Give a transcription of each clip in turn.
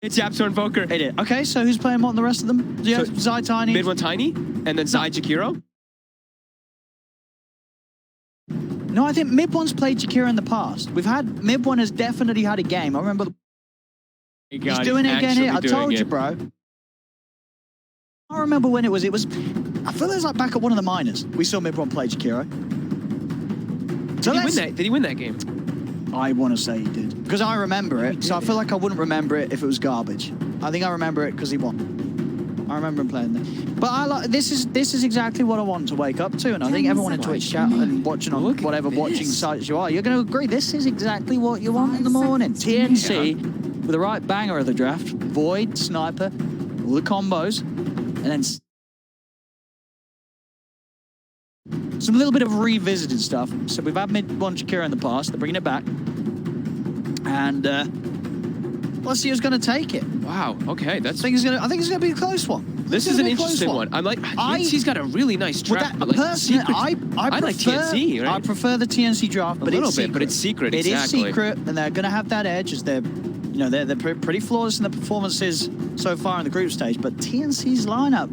It's Yapsor Invoker. It is. Okay, so who's playing what on the rest of them? Yeah, So, Zai Tiny. Mid one Tiny, and then Zai Jakiro. No, I think Mid one's played Jakiro in the past. Mid one has definitely had a game. I remember. He's doing it again here. I told you, bro. I remember when it was. I feel it was like back at one of the minors. We saw Mid one play Jakiro. So Did he win that game? I want to say he did. Because I remember it, so I feel like I wouldn't remember it if it was garbage. I think I remember it because he won. I remember him playing that. But this is exactly what I want to wake up to, and I think everyone in Twitch chat and watching on whatever watching sites you are, you're going to agree. This is exactly what you want in the morning. TNC with the right banger of the draft, Void, Sniper, all the combos, and then some little bit of revisited stuff. So we've had Mid one Jakiro in the past. They're bringing it back. And let's see who's going to take it. Wow. Okay. I think it's going to be a close one. This is an interesting one. I'm like, TNC's got a really nice draft. Personally, I like TNC. Right? I prefer the TNC draft, but it's secret. But it's secret. It is secret, and they're going to have that edge as they're pretty flawless in the performances so far in the group stage. But TNC's lineup.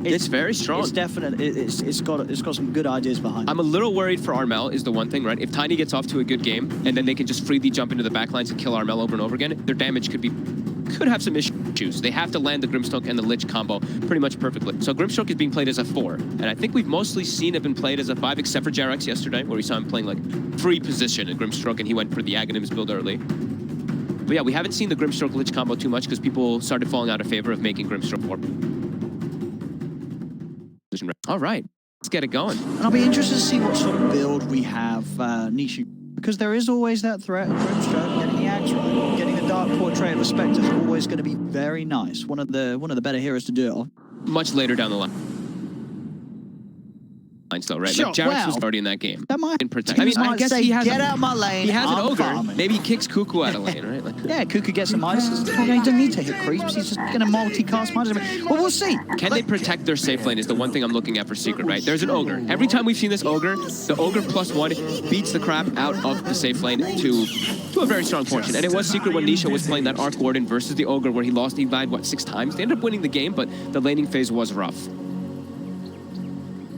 It's very strong. It's definite. It's got some good ideas behind it. I'm a little worried for Armel is the one thing, right? If Tiny gets off to a good game and then they can just freely jump into the backlines and kill Armel over and over again, their damage could have some issues. They have to land the Grimstroke and the Lich combo pretty much perfectly. So Grimstroke is being played as a 4, and I think we've mostly seen it been played as a 5, except for Jarex yesterday, where we saw him playing like free position in Grimstroke, and he went for the Aghanims build early. But yeah, we haven't seen the Grimstroke Lich combo too much because people started falling out of favor of making Grimstroke 4. All right, let's get it going. And I'll be interested to see what sort of build we have, Nisha, because there is always that threat of Grimstroke getting the axe right. Getting the dark portrait of a Spectre is always going to be very nice. One of the better heroes to do it on. Much later down the line. Still, right? Sure, like Jarex was already in that game. That might protect. I mean, I guess he has get out my lane. He has an ogre. Farming. Maybe he kicks Cuckoo out of lane, right? Like, yeah, Cuckoo gets some ice. He doesn't need to hit creeps. He's just going to multicast Midas. Well, we'll see. Can they protect their safe lane is the one thing I'm looking at for Secret, right? There's an ogre. Every time we've seen this ogre, the ogre +1 beats the crap out of the safe lane to a very strong portion. And it was Secret when Nisha was playing that Arc Warden versus the ogre where he died, what, 6 times? They ended up winning the game, but the laning phase was rough.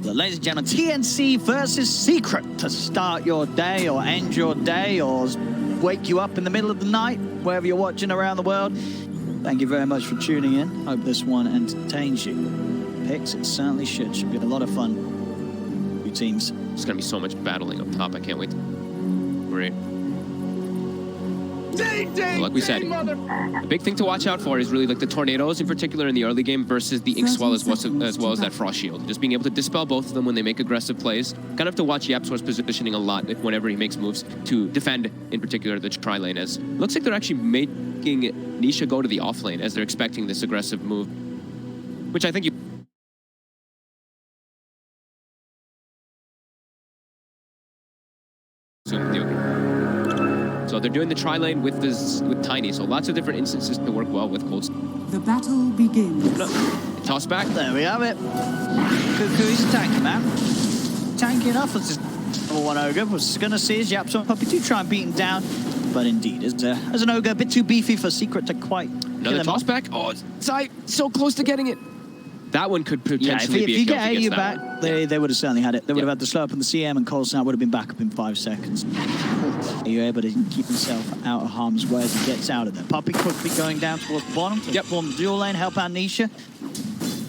Ladies and gentlemen, TNC versus Secret to start your day or end your day or wake you up in the middle of the night, wherever you're watching around the world. Thank you very much for tuning in. Hope this one entertains you. Picks, it certainly should. Should be a lot of fun. 2 teams. There's going to be so much battling up top. I can't wait. Great. Like we said, the big thing to watch out for is really like the tornadoes in particular in the early game versus the ink swell as well as that frost shield. Just being able to dispel both of them when they make aggressive plays. Kind of have to watch Yapsor's positioning a lot whenever he makes moves to defend, in particular the tri lane. As looks like they're actually making Nisha go to the off lane as they're expecting this aggressive move, which I think you. So they're doing the tri-lane with Tiny, so lots of different instances to work well with Cold. The battle begins. Toss back. There we have it. Cuckoo, he's a tanky man. Tanky enough as this level 1 ogre. Was going to see his Yapsor Puppy 2 try and beat him down. But indeed, as an ogre, a bit too beefy for Secret to quite Another toss back. Oh, Zai, so close to getting it. That one could potentially be a kill. If you get AU back, they would have certainly had it. They would have had the slow up and the CM, and Colson would have been back up in 5 seconds. Are you able to keep himself out of harm's way as he gets out of there? Puppy quickly going down towards the bottom to form the dual lane, help out Nisha.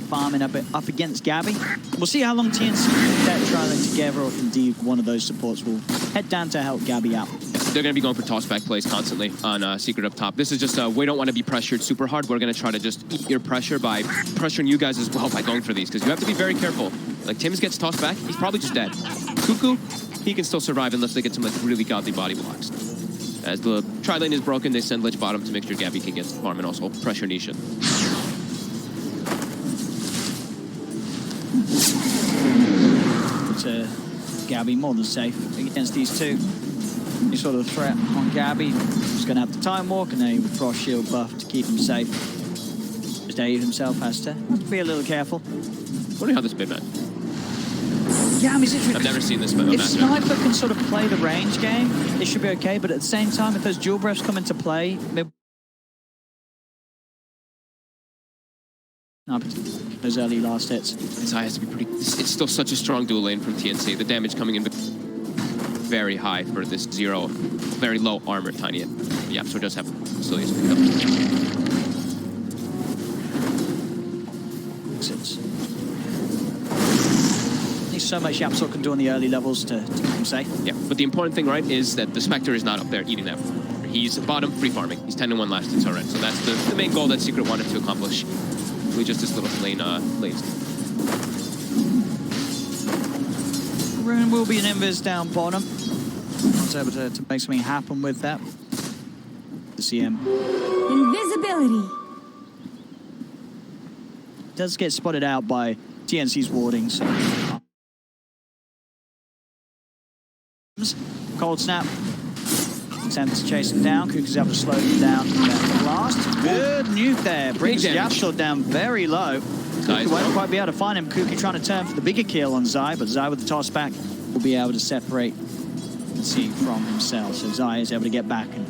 Farming up against Gabby. We'll see how long TNC can get trialing together, or if indeed one of those supports will head down to help Gabby out. They're going to be going for toss-back plays constantly on Secret up top. This is just, we don't want to be pressured super hard. We're going to try to just eat your pressure by pressuring you guys as well by going for these, because you have to be very careful. Like, Tim's gets tossed back, he's probably just dead. Cuckoo, he can still survive unless they get some like really godly body blocks. As the tri-lane is broken, they send Lich bottom to make sure Gabby can get farm and also pressure Nisha. But Gabby more than safe against these two. Any sort of threat on Gabby. He's going to have the time walk and then with frost shield buff to keep him safe. Just Dave himself has to be a little careful. Wondering how this bit, man. Yeah, I mean, I've never seen this. If Sniper can sort of play the range game, it should be okay. But at the same time, if those dual breaths come into play, Up those early last hits. His eye has to be pretty... It's still such a strong dual lane from TNC. The damage coming in very high for this zero, very low armor Tiny. Yeah, so it does have facilities picked up. There's so much Yapsor can do on the early levels to keep him safe. Yeah, but the important thing, right, is that the Spectre is not up there eating that. He's bottom free farming. He's 10-1 last hits already. So that's the main goal that Secret wanted to accomplish. Really just this little lane. Rune will be an invis down bottom. I was able to make something happen with that. The CM. Invisibility. Does get spotted out by TNC's warding, so... Cold snap. Attempts to chase him down. Kuka's able to slow him down. Blast. Good nuke there. Brings Yapsor down very low. Kuka won't quite be able to find him. Kuka trying to turn for the bigger kill on Zai, but Zai with the toss back will be able to separate TNC from himself. So Zai is able to get back and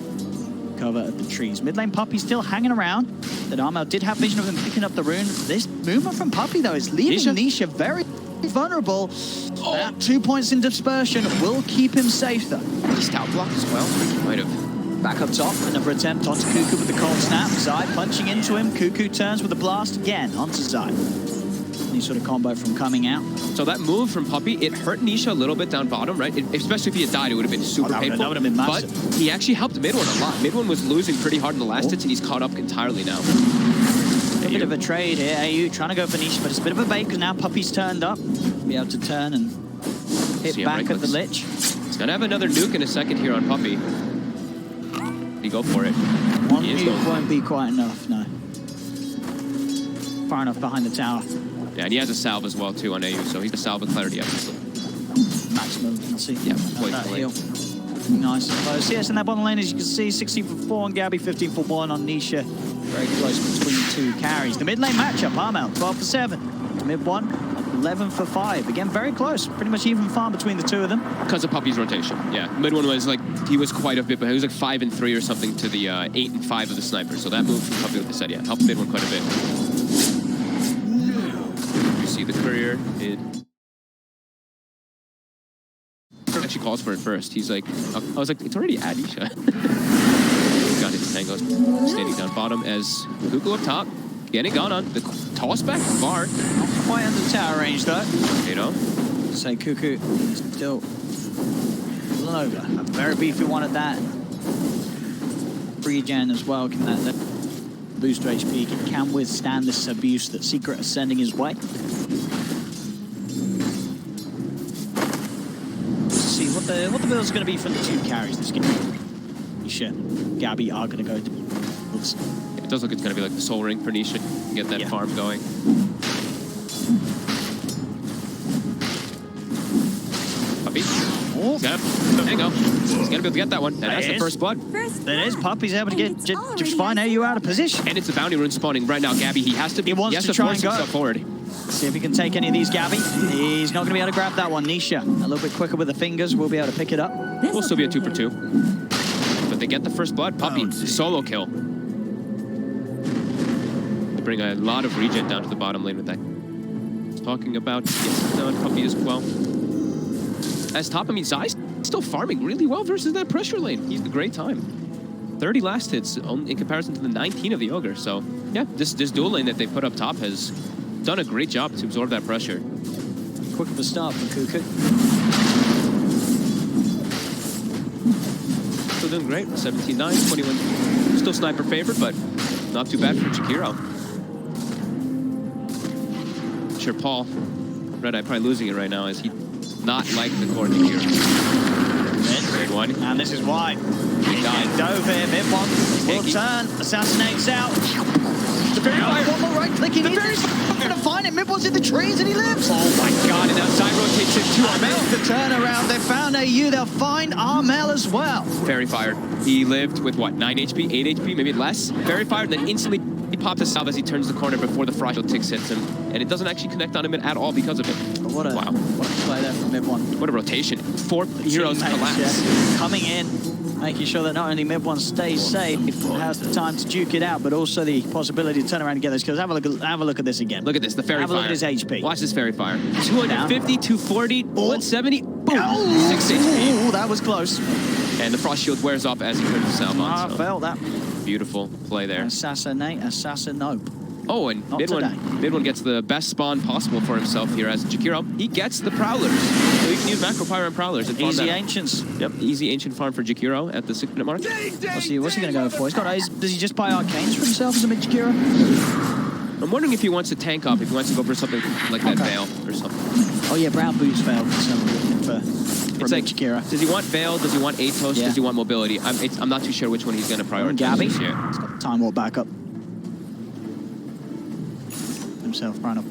cover at the trees. Mid lane Puppy still hanging around. That Armel did have vision of him picking up the rune. This movement from Puppy, though, is leaving Nisha very vulnerable. That 2 points in dispersion will keep him safe, though. Stout block as well. Might have. Back up top, another attempt onto Kuku with the cold snap. Zai punching into him. Kuku turns with a blast again onto Zai. Any sort of combo from coming out. So that move from Puppy, it hurt Nisha a little bit down bottom, right? Especially if he had died, it would have been super painful. That would have been massive. But he actually helped Mid One a lot. Mid One was losing pretty hard in the last hits, and he's caught up entirely now. A bit of a trade here. AU trying to go for Nisha, but it's a bit of a bait because now Puppy's turned up. Be able to turn and hit back at the Lich. He's going to have another nuke in a second here on Puppy. He go for it. One nuke won't be quite enough, no. Far enough behind the tower. Yeah, and he has a salve as well, too, on AU, so he's a salve and clarity up. Maximum, let's see. Yeah, that heal. Nice and close. Yes, in that bottom lane, as you can see, 16 for 4 on Gabby, 15 for 1 on Nisha. Very close between two carries. The mid lane matchup, Armel, 12 for 7. Mid 1, 11 for 5. Again, very close. Pretty much even farm between the two of them. Because of Puppy's rotation, yeah. Mid one was like, he was quite a bit, but he was like 5 and 3 or something to the 8 and 5 of the sniper. So that move from Puppy with the set, yeah, helped Mid one quite a bit. You see the courier, actually calls for it first. He's like, I was like, it's already at Nisha. Got his Tango standing down bottom as Kuku up top, getting gone on the toss back far. Not quite under the tower range though. You know? Say Kuku still low. A very beefy one at that. Regen as well. Can that boost to HP? Can withstand this abuse that Secret is sending his way. What the build's going to be from the two carries this game. Nisha, Gabby are going to go. It does look it's going to be like the Soul Ring for Nisha to get that farm going. Puppy. Oh. Tango. He's going to be able to get that one. And that's the first blood. That is. Puppy's able to get just find AU out of position. And it's the bounty rune spawning right now. Gabby, he has to try force himself forward. See if he can take any of these, Gabby. He's not going to be able to grab that one. Nisha, a little bit quicker with the fingers. We'll be able to pick it up. We'll still be a 2 for 2. But they get the first blood. Puppy, solo kill. They bring a lot of regen down to the bottom lane with that. Talking about Puppy as well. As top, I mean, Zai's still farming really well versus that pressure lane. He's a great time. 30 last hits in comparison to the 19 of the Ogre. So, yeah, this dual lane that they put up top has done a great job to absorb that pressure. Quick of a start from Kuku. Still doing great. 17-9, 21. Still sniper favorite, but not too bad for Chikiro. I'm sure Paul, Red Eye probably losing it right now as he not like the core Chikiro. Mid one. And this is why. He died. Dove here, mid one. Will turn, assassinates out. The very fire. One more right clicking. He's going to find him. Mid one's in the trees and he lives. Oh my god, and now side rotates him to Armel. The turnaround. They found AU. They'll find Armel as well. Very fired. He lived with what, 9 HP, 8 HP, maybe less. Very fired, and then instantly he popped a salve as he turns the corner before the fragile ticks hits him. And it doesn't actually connect on him at all because of it. What a play there from mid one. What a rotation. 4 heroes collapse. Coming in. making sure that not only mid one stays safe, has the time to duke it out, but also the possibility to turn around and get those kills. Have a look at this again. Look at this, the fairy have fire. Have a look at his HP. Watch this fairy fire. 250, 240, 170, boom, Oh, 6 HP. oh, that was close. And the frost shield wears off as he turns himself on. I felt that. Beautiful play there. Assassinate. Oh, and mid one gets the best spawn possible for himself here as Jakiro. He gets the Prowlers. So he can use Macro Pyro and Prowlers. And Easy Ancients. Yep, easy Ancient farm for Jakiro at the 6-minute mark. What's he going to go for? Does he just buy Arcanes for himself as a mid Jakiro? I'm wondering if he wants to tank up, if he wants to go for something like that Veil or something. Oh yeah, Brown Boots Veil. It's like Jakiro. Does he want Veil? Does he want Atos? Yeah. Does he want Mobility? I'm not too sure which one he's going to prioritize Gabby. this year. He's got the Time Warp backup. Himself, Brown up.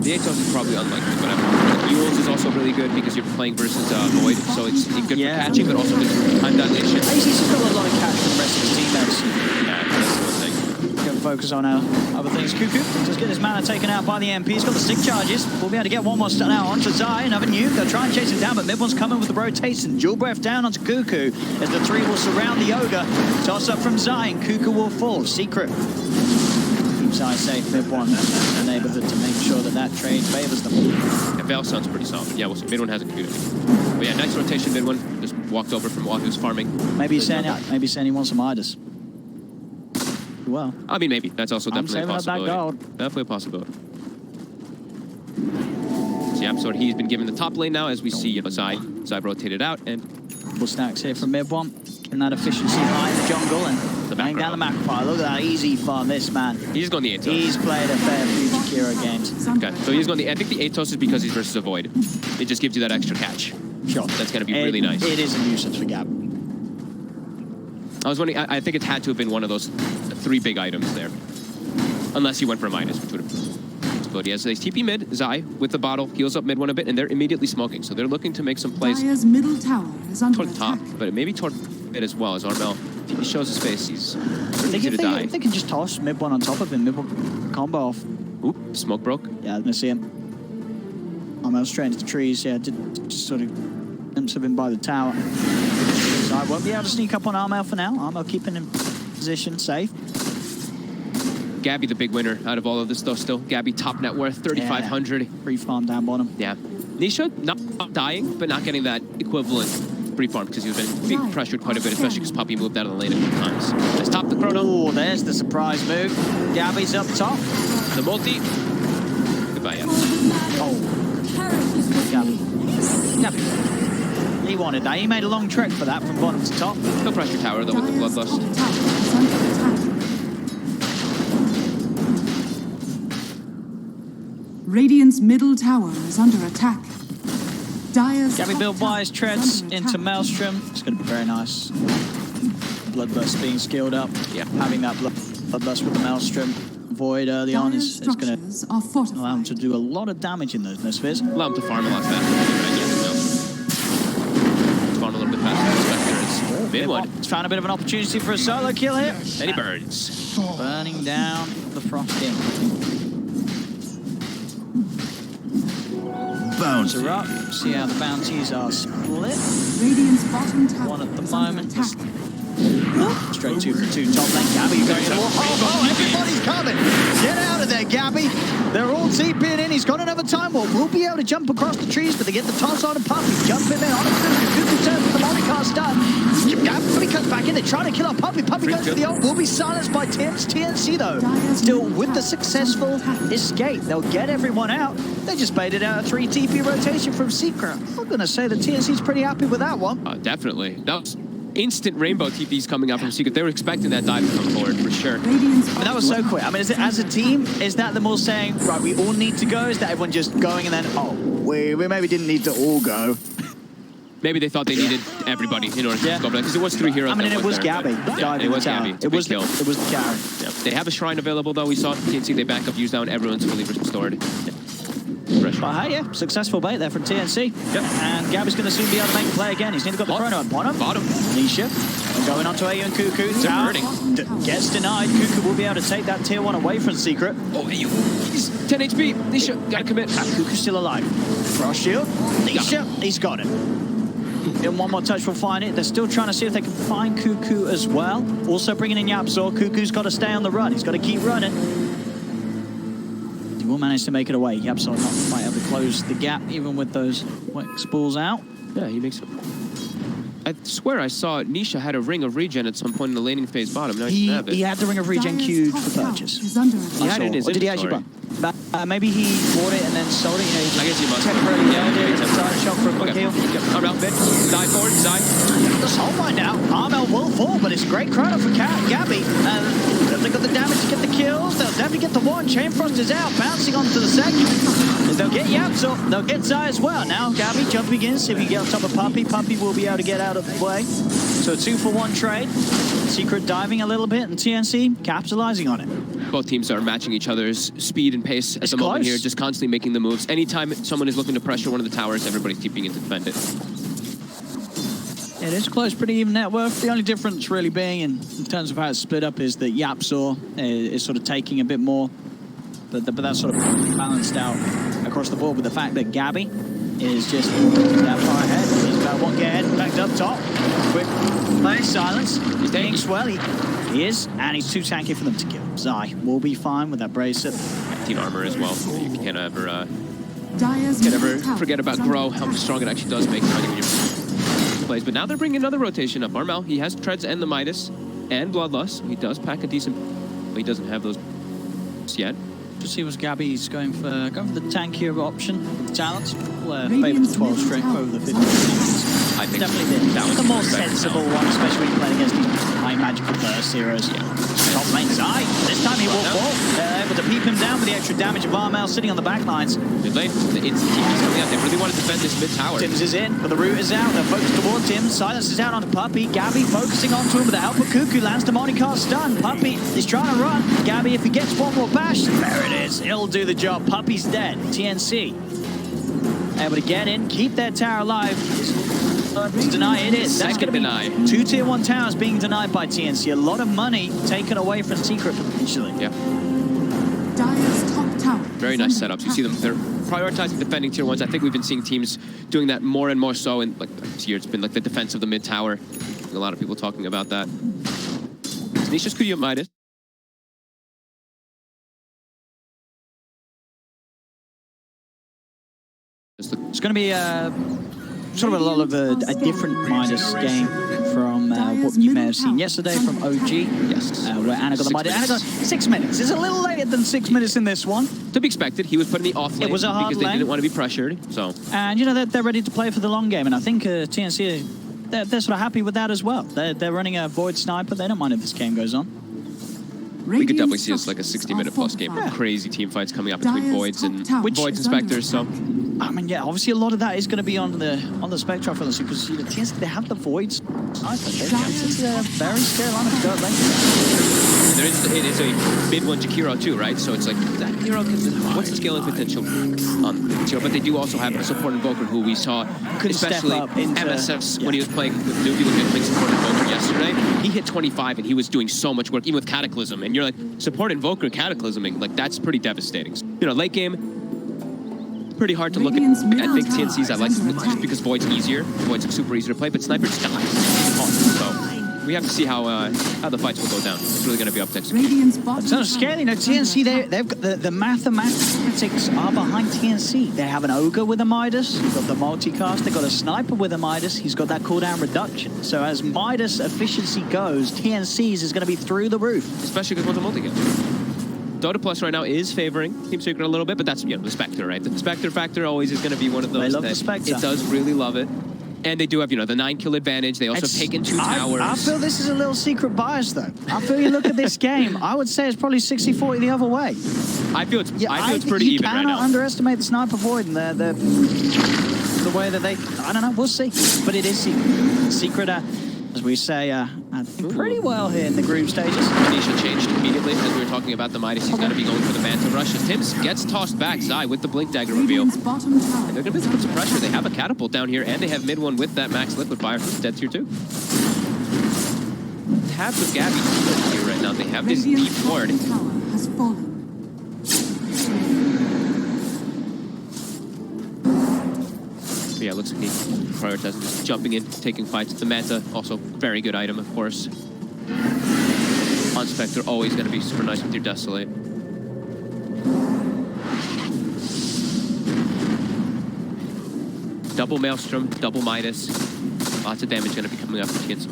The Atos is probably unlikely, but Yules is also really good because you're playing versus Void, so it's good for catching, but also good for time dilation. He's just got a lot of catch from the rest of his teammates. Yeah, that's the one thing. Going to focus on other things. Cuckoo just get his mana taken out by the MP. He's got the stick charges. We'll be able to get one more stun out onto Zai. Another nuke. They'll try and chase him down, but mid one's coming with the rotation. Dual breath down onto Cuckoo as the three will surround the Ogre. Toss up from Zai and Cuckoo will fall. Secret. Zai safe, mid one in the neighborhood to make sure that trade favors them. Yeah, Veil sounds pretty solid. Yeah, we'll see. Mid one hasn't queued anything. But yeah, nice rotation, mid one. Just walked over from while he was farming. Maybe he's saying he wants some Midas. Well, I mean, maybe. That's also definitely a possibility. Up that gold. Definitely a possibility. So yeah, so he's been given the top lane now as we see Zai rotated out and couple stacks here from mid one. Getting that efficiency high in the jungle and laying down the Magpie. Look at that easy farm, this man. He's going the Atos. He's played a fair few Jakiro games. Okay, so he's going I think the Atos is because he's versus a Void. It just gives you that extra catch. Sure. That's going to be really nice. It is a nuisance for Gab. I was wondering, I think it had to have been one of those 3 big items there. Unless he went for a minus, which would have been good. Yeah, so they TP mid, Zai with the bottle, heals up mid one a bit, and they're immediately smoking. So they're looking to make some plays Dire's middle tower is under toward attack. top, but maybe toward mid as well as Armel. If he shows his face, he's easy to die. They can just toss mid one on top of him, mid one combo off. Oop, smoke broke. Yeah, I'm gonna see him. Armel's straight into the trees, yeah, just sort of glimpse of him by the tower. So I won't be able to sneak up on Armel for now. Armel keeping him position safe. Gabby, the big winner out of all of this, though, still. Gabby, top net worth, 3,500. Free farm down bottom. Yeah. Nisha, not dying, but not getting that equivalent free farm because he's been being pressured quite a bit, especially because Puppy moved out of the lane a few times. Let's top the chrono. Oh, there's the surprise move. Gabby's up top. The multi. Goodbye, yeah. Oh. Gabby. He wanted that. He made a long trek for that from bottom to top. No pressure tower, though, with the Bloodlust. Radiant's middle tower is under attack. Dire's Gabby top build tower wise treads is under into attack. Maelstrom. It's going to be very nice. Bloodlust being skilled up. Yeah. Having that Bloodlust with the Maelstrom Void early on is going to allow him to do a lot of damage in those spheres. Allow him to farm a lot faster. Farm a little bit faster than mid one. He's found a bit of an opportunity for a solo kill here. And he burns. Burning down the Frost King. Bounty. Up. See how the bounties are split. Radiant's bottom tower One at the is under moment. attack. Straight 2 for 2 top lane. Gabby going to everybody's coming. Get out of there, Gabby. They're all TPing in. He's got another time warp. We'll be able to jump across the trees, but they get the toss on a Puppy. Jump in there on a Cuckoo turns with the Monicast done. Gabby comes back in. They're trying to kill our Puppy. Puppy goes for the ult. Will be silenced by TNC though. Still with the successful escape. They'll get everyone out. They just baited out a 3 TP rotation from Secret. I'm going to say that TNC's pretty happy with that one. Definitely. That was instant rainbow TPs coming out from Secret. They were expecting that dive to come forward for sure. But that was so quick. I mean, is it, as a team, is that them all saying, right, we all need to go? Is that everyone just going and then, oh, we maybe didn't need to all go? Maybe they thought they needed everybody in order to go, because it was 3 heroes. I mean, it was Gabby. Yeah, it was Gabby. It was the carry. Yeah. They have a shrine available, though. We saw TNC, they back up, use down, everyone's fully restored. But hey, yeah, successful bait there from TNC. Yep. And Gabby's going to soon be able to make a play again. He's nearly got the chrono at bottom. Nisha. And going on to AU and Cuckoo. Gets denied. Cuckoo will be able to take that tier 1 away from Secret. Oh, he's 10 HP. Nisha, gotta commit. Cuckoo's still alive. Frost shield. Nisha, he's got it. In one more touch, we'll find it. They're still trying to see if they can find Cuckoo as well. Also bringing in Yapzor. Cuckoo's got to stay on the run. He's got to keep running. He will manage to make it away. Yapzor not quite able to close the gap, even with those Wex balls out. Yeah, he makes it. I swear I saw Nisha had a ring of regen at some point in the laning phase bottom. Now he He had the ring of regen queued for purchase. Is under He had it in his Or did he actually inventory. buy? Maybe he bought it and then sold it. You know, I guess he must. temporarily held it. Yeah, Side shot for a quick heal. Armel mid. Dive forward. Dive. The soul mine now. Armel will fall, but it's a great chrono for Gabby. They got the damage to get the kills. They'll definitely get the one. Chain Frost is out, bouncing onto the second. They'll get Yapzor. They'll get Zai as well. Now Gabby jump begins. If he get on top of Puppy, Puppy will be able to get out of the way. So a 2-for-1 trade. Secret diving a little bit, and TNC capitalizing on it. Both teams are matching each other's speed and pace at the moment here, just constantly making the moves. Anytime someone is looking to pressure one of the towers, everybody's keeping it to defend it. It is close, pretty even net worth. The only difference really being in terms of how it's split up is that Yapzor is sort of taking a bit more, but that's sort of balanced out across the board with the fact that Gabby is just that far ahead. He's about one get ahead, backed up top. Quick play, silence. He's taking swell. He is, and he's too tanky for them to kill. Zai will be fine with that bracelet. Team armor as well. You can't ever, Dire's can't ever middle tower forget about is under Grow, how attack. strong it actually does make when you're plays. But now they're bringing another rotation up. Armel, he has Treads and the Midas and Bloodlust. He does pack a decent, but he doesn't have those yet. Just see what Gabby's going for the tankier option with the talents. Favor Radiant's the 12 middle strength tower over the is 50. under attack. I think Definitely that was the more better sensible now. one, especially when you're playing against these high magical burst heroes. Top lane Zai. This time he will fall. Able to peep him down with the extra damage of Armel sitting on the back lines. Mid lane, the instant TP's coming out. They really want to defend this mid tower. Tim's is in, but the root is out. They're focused towards him. Silence is out onto Puppy. Gabby focusing onto him with the help of Cuckoo. Lands the Monte Carlo stun. Puppy is trying to run. Gabby, if he gets one more bash, there it is. He'll do the job. Puppy's dead. TNC able to get in, keep their tower alive. To deny it is. That's going to be deny. 2 tier 1 towers being denied by TNC. A lot of money taken away from Secret potentially. Yeah, Dire's top tower. very is nice under setups. You see them, they're prioritizing defending tier ones. I think we've been seeing teams doing that more and more so in like this year. It's been like the defense of the mid tower. A lot of people talking about that. Nisha's Kuya Midas. It's going to be sort of a lot of a different Midas game from what you may have seen yesterday from OG. Yes. Where Anna got the Midas. Anna got 6 minutes. It's a little later than 6 minutes in this one. To be expected, he was put in the off lane It was a hard because they lane. didn't want to be pressured. So And, you know, they're ready to play for the long game. And I think TNC, they're sort of happy with that as well. They're running a Void Sniper. They don't mind if this game goes on. we could definitely see this like a 60-minute plus game. Yeah. Crazy team fights coming up between Dire's Voids and top tower Voids is under Inspectors. So attack. I mean, yeah, obviously a lot of that is going to be on the Spectre for us because you know, TNC, they have the Voids. It's a very scary lineup to go late. it is a mid one Jakiro too, right? So it's like that hero can, what's the scaling potential on Jakiro? But they do also have a support invoker who we saw, Couldn't step especially up into- MSS yeah. when he was playing with Nuki when he was playing support invoker yesterday. He hit 25 and he was doing so much work, even with Cataclysm. And you're like, support invoker Cataclysming, like that's pretty devastating. You know, late game, pretty hard to look at. Radiant's I think middle TNC's I tower like is under just attack. because Void's easier. Void's super easy to play, but Sniper just dies. So we have to see how the fights will go down. It's really going to be up to execution. Radiant's bottom So tower scary, you know, is under TNC, attack. they've got the mathematics are behind TNC. They have an Ogre with a Midas, you've got the multicast, they've got a Sniper with a Midas, he's got that cooldown reduction. So as Midas efficiency goes, TNC's is going to be through the roof. Especially because one's a multi-kill. Dota Plus right now is favoring Team Secret a little bit, but that's, you know, the Spectre, right? The Spectre factor always is going to be one of those They love that the Spectre. it does really love it. And they do have, you know, the 9-kill advantage. They also have taken 2 towers. I feel this is a little secret bias, though. I feel you look at this game, I would say it's probably 60-40 the other way. I feel it's think pretty you even right cannot now. underestimate the Sniper Void and the way that they, I don't know, we'll see. But it is secret, as we say, pretty well here in the group stages. Nisha changed immediately as we were talking about the Midas. He's going to be going for the Manta Rush. As Tims gets tossed back, Zai with the Blink Dagger reveal. Radiant's bottom tower They're going to is put some under pressure. They have a catapult down here, and they have mid one with that max liquid fire from dead tier 2. Tabs with Gabby here right now. They have this deep Radiant's ward. bottom tower has fallen. But yeah, looks like he prioritizes just jumping in, taking fights. The Manta, also very good item, of course. On Spectre, always going to be super nice with your Desolate. Double Maelstrom, double Midas. Lots of damage going to be coming up from TNC.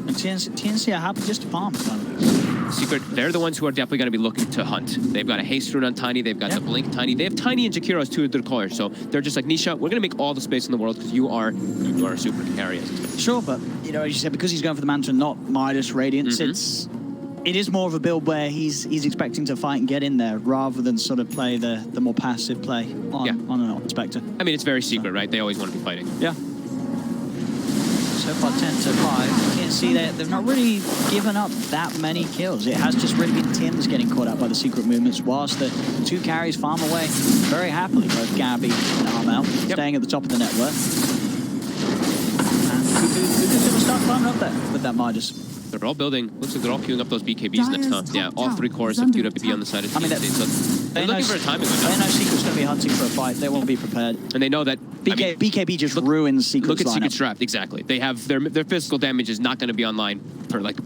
And TNC are happy just to farm. Secret, they're the ones who are definitely going to be looking to hunt. They've got a haste rune on Tiny, they've got the blink Tiny. They have Tiny and Jakiro as two of their callers, so they're just like, Nisha, we're going to make all the space in the world because you are a super carry. Sure, but, you know, as you said, because he's going for the Manta and not Midas Radiance, it is more of a build where he's expecting to fight and get in there rather than sort of play the more passive play on an Spectre. I mean, it's very secret, right? They always want to be fighting. Yeah. So far, 10 to 5. You can see that they've not really given up that many kills. It has just really been Tim's getting caught up by the secret movements, whilst the two carries farm away very happily, both Gabby and Armel, staying at the top of the network. And Cuckoo's going to start climbing up there with that Midas. They're all building. Looks like they're all queuing up those BKBs next time. Yeah, all three cores have queued up to be on the side of TNC. So they're looking for a timing window. They know Secret's going to be hunting for a fight. They won't be prepared. And they know that BKB just ruins Secret's Look at lineup. Secret's draft, exactly. They have their physical damage is not going to be online for like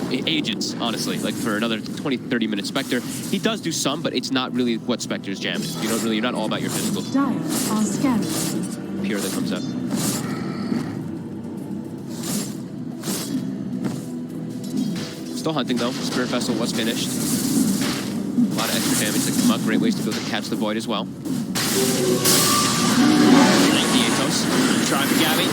ages, honestly. Like for another 20, 30 minutes. Spectre, he does do some, but it's not really what Spectre's jam is. You're not all about your physical. Dire are scanning. Pure that comes up. Still hunting though. Spirit Vessel was finished. A lot of extra damage that come up. Great ways to be able to catch the Void as well. Try for Gabby.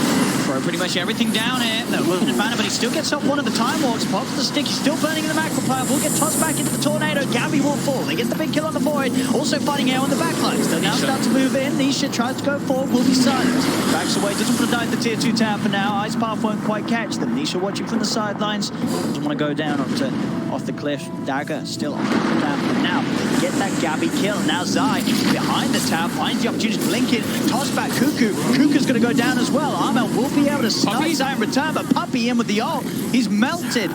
Throw pretty much everything down here. No movement advantage, but he still gets up one of the time walks. Pops the stick. He's still burning in the macro pile. Will get tossed back into the tornado. Gabby will fall. He gets the big kill on the Void. Also fighting air on the backlines. They'll now start to move in. Nisha tries to go forward. Will be silent. Backs away. Doesn't want to dive the tier 2 tower for now. Ice Path won't quite catch them. Nisha watching from the sidelines. Doesn't want to go down off the cliff. Dagger still on the tower for now. They get that Gabby kill. Now Zai behind the tower finds the opportunity to blink it. Toss back Cuckoo. Cuckoo's going to go down as well. Armel will be able to snipe Zai in return, but Puppy in with the ult. He's melted.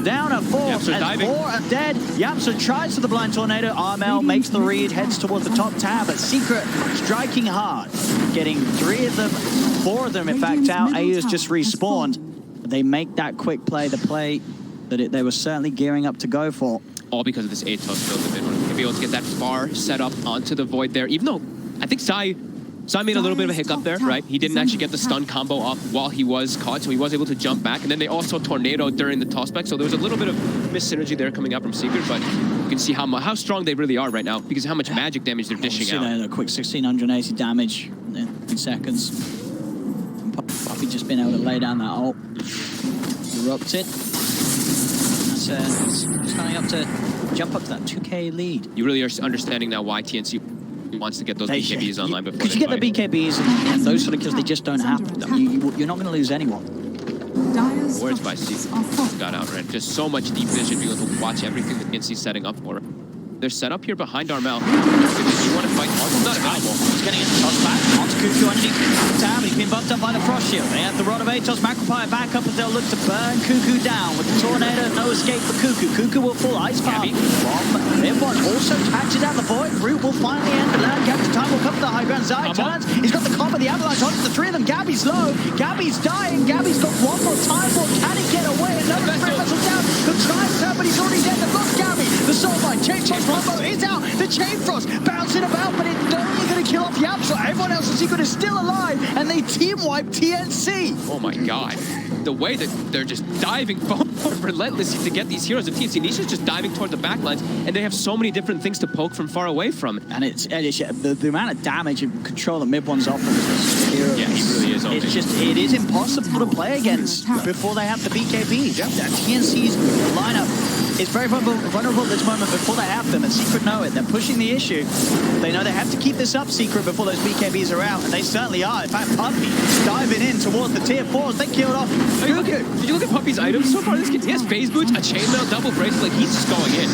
Down at 4. Yep, so and 4 are dead. Yapso tries for the blind tornado. Armel makes the read, heads towards the top tower, but Secret striking hard. Getting 3 of them, 4 of them in fact out. Ayu's just respawned. They make that quick play, the play that they were certainly gearing up to go for. All because of this Atos build. They've been able to get that far set up onto the Void there, even though I think Sai made a little bit of a hiccup there, right? He didn't actually get the stun combo off while he was caught, so he was able to jump back. And then they also tornadoed during the tossback, so there was a little bit of mis-synergy there coming out from Secret, but you can see how strong they really are right now because of how much magic damage they're dishing out. A quick 1,680 damage in seconds. Puppy just been able to lay down that ult. Erupt it. That's coming up to jump up to that 2K lead. You really are understanding now why TNC wants to get those BKBs online before because you get the BKBs and those sort of kills, they just don't happen. You're not going to lose anyone. Words by Secret got out, right? Just so much deep vision, being able to watch everything that TNC's setting up for. They're set up here behind Armel. If you want to fight, Armel's not available. He's getting it tossed back. Onto Cuckoo underneath the tab. He's been bumped up by the Frost Shield. They have the Rod of Atos. Macropire back up as they'll look to burn Cuckoo down. With the Tornado, no escape for Cuckoo. Cuckoo will fall. Ice Path from everyone also catches out the Void. Root will finally end the land. Capture time will come to the high ground. Zai turns. He's got the combo, the Avalanche onto the 3 of them. Gabby's low. Gabby's dying. Gabby's got one more time ball. Can he get away? Another Spirit Vessel down. He'll try to turn, but he's already dead. They've lost Gabby. The Soulbind. Chain combo is out. The Chain Frost bouncing about, but it's only going to kill off Yapso. Everyone else in Secret is still alive, and they team wipe TNC. Oh my god. The way that they're just diving forward relentlessly to get these heroes of TNC. Nisha's just diving toward the backlines, and they have so many different things to poke from far away from. And it's the amount of damage and control that mid one's offering is heroes. Yeah, he really is. It is impossible to play against before they have the BKBs. Yep. TNC's lineup is very vulnerable at this moment before they have them, and Secret know it. They're pushing the issue. They know they have to keep this up, Secret, before those BKBs are out, and they certainly are. In fact, Puppy diving in towards the tier 4s. They killed off. Did you look at Puppy's items so far? This kid, he has phase boots, a chainmail, double bracelet. Like, he's just going in.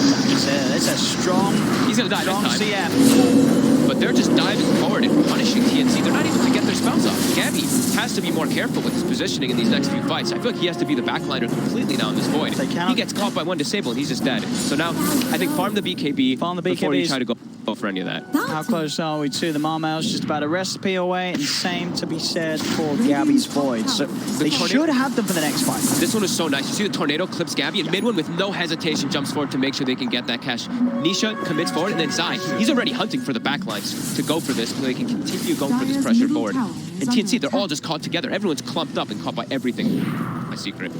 It's a strong. He's gonna die strong this time. CF. But they're just diving forward and punishing TNC. They're not even to get their spells off. Gabby has to be more careful with his positioning in these next few fights. I feel like he has to be the backliner completely now in this Void. He gets caught by one disable and he's just dead. So now, I think farm the BKB before you try to go go for any of that. How close are we to the Marmel's? Just about a recipe away, and same to be said for Gabby's Void. So they should have them for the next fight. This one is so nice. You see the tornado clips Gabby, and mid one with no hesitation jumps forward to make sure they can get that cash. Nisha commits forward, and then Zai, he's already hunting for the backlines to go for this, so they can continue going for this pressure forward. And TNC, they're all just caught together. Everyone's clumped up and caught by everything. My secret.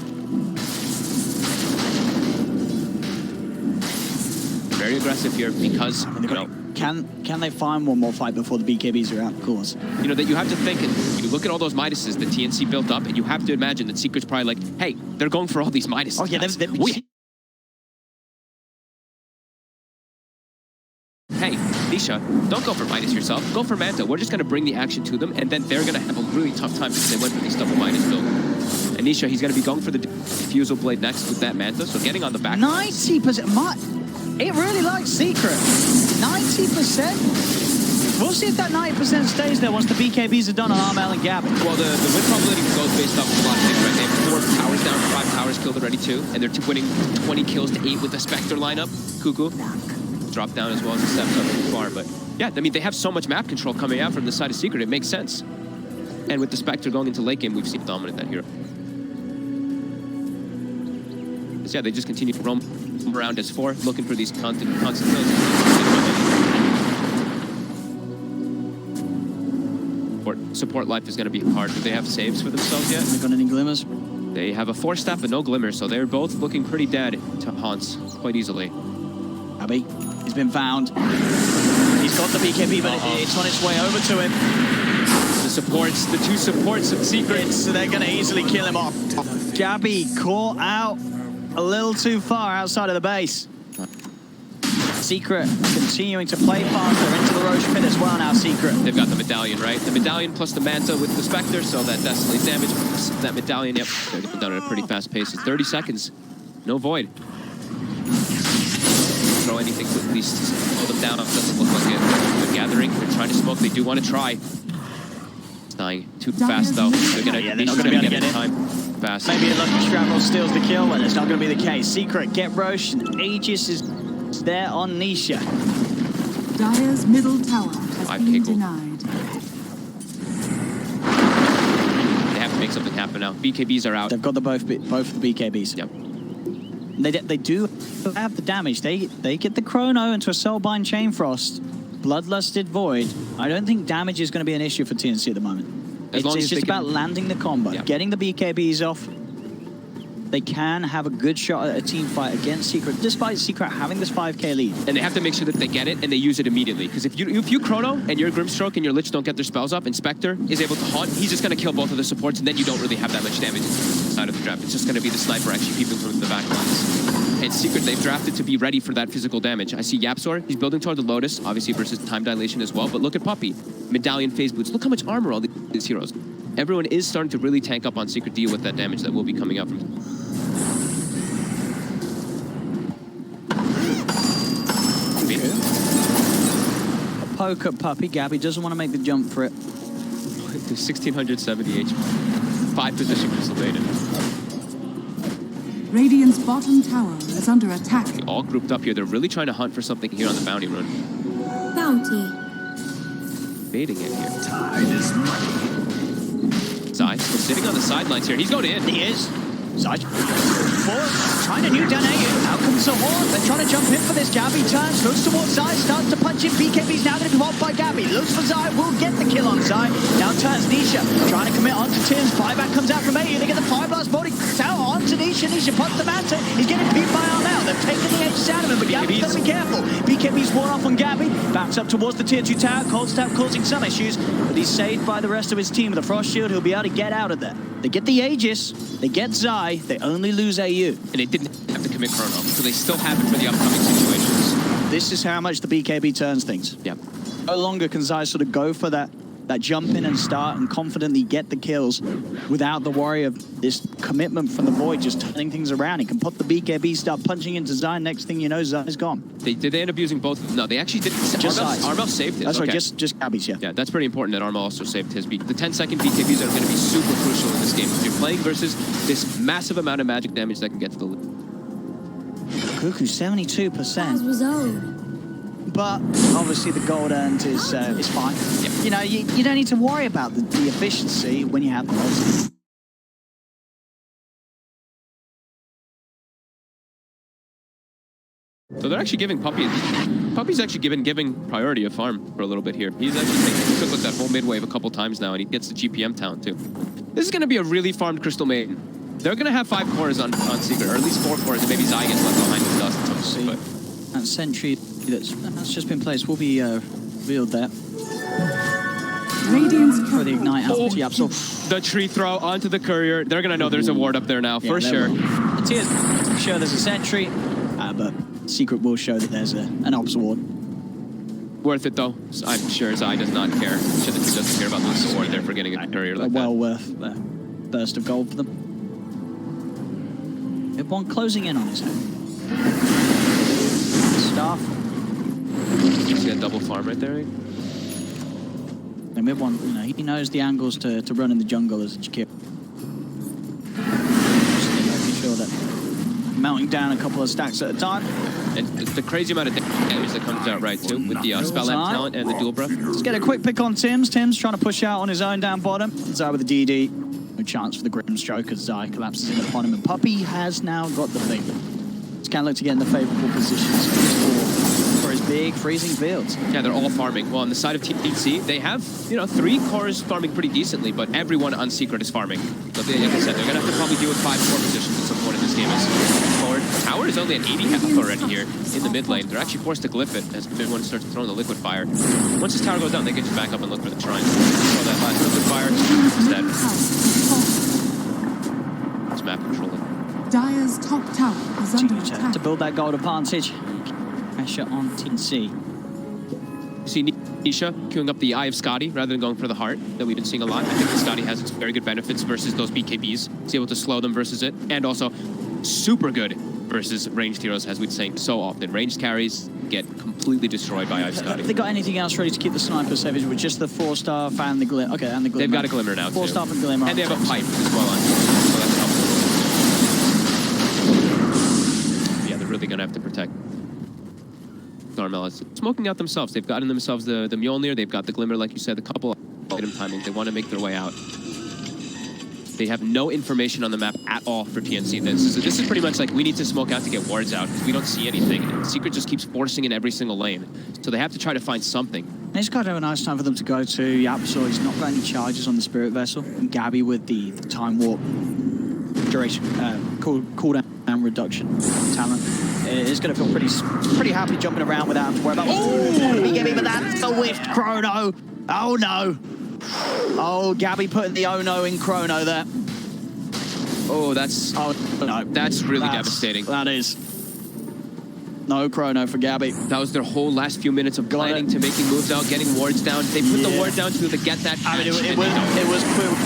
Very aggressive here because, you know, can they find one more fight before the BKBs are out? Of course. You know, that you have to think, and you look at all those Midases that TNC built up, and you have to imagine that Secret's probably like, hey, they're going for all these Midases. Oh, yeah, Hey, Nisha, don't go for Midas yourself. Go for Manta. We're just going to bring the action to them, and then they're going to have a really tough time because they went for these double Midas build. And Nisha, he's going to be going for the Diffusal Blade next with that Manta, so getting on the back. 90%. It really likes Secret. 90%? We'll see if that 90% stays there once the BKBs are done on Armel and Gabby. Well, the win probability goes based off of a lot of things, right? They have 4 towers down, 5 towers killed already, too. And they're winning 20 kills to 8 with the Spectre lineup. Cuckoo. Drop down as well as the steps up too far. But yeah, I mean, they have so much map control coming out from the side of Secret. It makes sense. And with the Spectre going into late game, we've seen dominate that hero. But yeah, they just continue to roam around as 4, looking for these constant kills. Support life is going to be hard. Do they have saves for themselves yet? They got any glimmers? They have a 4-step but no glimmer, so they're both looking pretty dead to Hans quite easily. Abby, he's been found. He's got the BKB, but it's on its way over to him. The 2 supports of Secret. So they're going to easily kill him off. Gabby caught out a little too far outside of the base. Secret continuing to play faster into the Roche pit as well now, Secret. They've got the medallion, right? The medallion plus the Manta with the Spectre, so that deslays damage. That medallion, yep, they're done at a pretty fast pace. It's 30 seconds. No Void. Throw anything to at least slow them down. It doesn't look like a good gathering. They're trying to smoke. They do want to try. It's dying too fast, though. They're not going to be able to get in time fast. Maybe a lucky Shrapnel steals the kill, and it's not going to be the case. Secret, get Roche, and Aegis is there on Nisha. Dire's middle tower has been denied. They have to make something happen now. BKBs are out. They've got both of the BKBs. Yep. They do have the damage. They get the Chrono into a Soulbind Chain Frost, Bloodlusted Void. I don't think damage is going to be an issue for TNC at the moment. It's just about landing the combo, getting the BKBs off. They can have a good shot at a team fight against Secret, despite Secret having this 5k lead. And they have to make sure that they get it and they use it immediately. Because if you Chrono and your Grimstroke and your Lich don't get their spells up and Spectre is able to haunt, he's just going to kill both of the supports, and then you don't really have that much damage inside of the draft. It's just going to be the sniper actually peeping from the back lines. And Secret, they've drafted to be ready for that physical damage. I see Yapzor, he's building toward the Lotus, obviously versus time dilation as well, but look at Puppey. Medallion phase boots. Look how much armor all these heroes. Everyone is starting to really tank up on Secret, deal with that damage that will be coming out from... Poke at Puppey. Gabby doesn't want to make the jump for it. 1670 HP. 5 position crystal baited. Radiant's bottom tower is under attack. All grouped up here. They're really trying to hunt for something here on the bounty run. Bounty. Baiting it here. Tide is money. Zai still sitting on the sidelines here. He's going in. He is. Zai trying to nuke down AU. Out comes the Horde. They're trying to jump in for this. Gabby turns, looks towards Zai, starts to punch in. BKB's now going to be blocked by Gabby. Looks for Zai, will get the kill on Zai. Now turns Nisha, trying to commit onto Tim's. Buyback comes out from AU. They get the Fire Blast body out onto Nisha. Nisha puts the Manta. He's getting beat by Armel. They've taken the edge out of him, but Gabby's got to be careful. BKB's worn off on Gabby. Backs up towards the tier 2 tower. Cold Snap causing some issues, but he's saved by the rest of his team with a Frost Shield. He'll be able to get out of there. They get the Aegis, they get Zai, they only lose AU. And they didn't have to commit Chrono, so they still have it for the upcoming situations. This is how much the BKB turns things. Yep. No longer can Zai sort of go for that jump in and start and confidently get the kills without the worry of this commitment from the Void just turning things around. He can put the BKB, start punching into Zai, next thing you know, Zai is gone. Did they end up using both? No, they actually didn't. Armel saved his. That's right, just Gabby's, yeah. Yeah, that's pretty important that Armel also saved his. The 10-second BKBs are going to be super crucial in this game. If you're playing versus this massive amount of magic damage that can get to the lead. Cuckoo, 72%. but obviously the gold earned is fine. Yeah. You know, you don't need to worry about the efficiency when you have the gold. So they're actually giving Puppy's actually giving priority of farm for a little bit here. He's actually taking a quick look at that whole mid wave a couple times now, and he gets the GPM talent too. This is going to be a really farmed Crystal Maiden. They're going to have 5 cores on Secret, or at least 4 cores, and maybe Zai gets left behind with dust. See, that sentry that's just been placed will be revealed there. Radiant's For the ignite out to Yapsel. The tree throw onto the courier. They're going to know there's a ward up there now, for sure. The tears show there's a sentry, but Secret will show that there's an ops ward. Worth it, though. I'm sure Zai does not care. Doesn't care about losing the ward there for getting a courier like that. Well worth the burst of gold for them. One closing in on his own. Staff. You see a double farm right there? And mid one, you know, he knows the angles to run in the jungle as a Jakir. Making sure that melting down a couple of stacks at a time. And the crazy amount of damage that comes out right too with the spell amp talent and the dual breath. Let's get a quick pick on Tim's. Tim's trying to push out on his own down bottom. Zai with the DD. No chance for the Grim Stroke as Zai collapses in upon him. And Puppy has now got the lead. It's kind of look to get in the favorable positions for his big freezing fields. Yeah, they're all farming. Well, on the side of TNC, they have, 3 cores farming pretty decently, but everyone on Secret is farming. But like I said, they're going to have to probably deal with 5 core positions at some point in this game. As forward, Tower is only at 80 health already here in the mid lane. They're actually forced to glyph it as mid one starts throwing the liquid fire. Once this tower goes down, they get you back up and look for the shrine. Throw that last liquid fire instead. It's map controlling. Dire's top tower is under attack. To build that gold advantage. Pressure on TNC. You see Nisha queuing up the Eye of Scotty rather than going for the heart that we've been seeing a lot. I think the Scotty has its very good benefits versus those BKBs. It's able to slow them versus it. And also super good versus ranged heroes, as we'd say so often. Ranged carries get completely destroyed by Eye of Scotty. Have they got anything else ready to keep the sniper savage with just the 4-star and the glimmer? Okay, and the glimmer. They've got a glimmer now, 4-star and glimmer. And they have a pipe as well on. So that's helpful. Yeah, they're really going to have to protect Carmel is smoking out themselves. They've gotten themselves the Mjolnir. They've got the Glimmer, like you said, a couple of item timing. They want to make their way out. They have no information on the map at all for TNC. This is pretty much like we need to smoke out to get wards out because we don't see anything. And Secret just keeps forcing in every single lane. So they have to try to find something. And it's got to have a nice time for them to go to Yapsel. He's not got any charges on the Spirit Vessel. And Gabby with the time warp duration, cooldown reduction talent. Is going to feel pretty happy jumping around without having to worry about. Oh, give me that Swift Chrono. Oh no. Oh, Gabby putting the oh no in Chrono there. Oh, that's really devastating. That is. No Chrono for Gabby. That was their whole last few minutes of planning to making moves out, getting wards down. They put the ward down to be able to get that. I mean, it was quick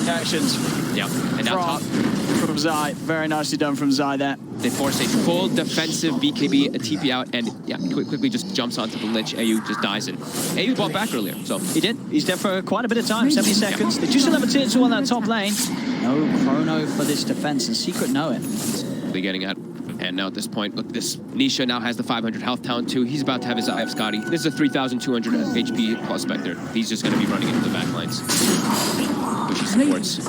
reactions. Yeah, and now top. From Zai. Very nicely done from Zai there. They force a full defensive BKB, a TP out, and yeah, quickly just jumps onto the Lich. AU just dies in. AU bought back earlier, so. He did. He's there for quite a bit of time, 70 seconds. They do still have a tier 2 on that top lane. No Chrono for this defense, and Secret know it. They're getting out. And now at this point, look, this Nisha now has the 500 health talent too. He's about to have his Eye of Scotty. This is a 3,200 HP plus Spectre. He's just going to be running into the back lines, which he supports.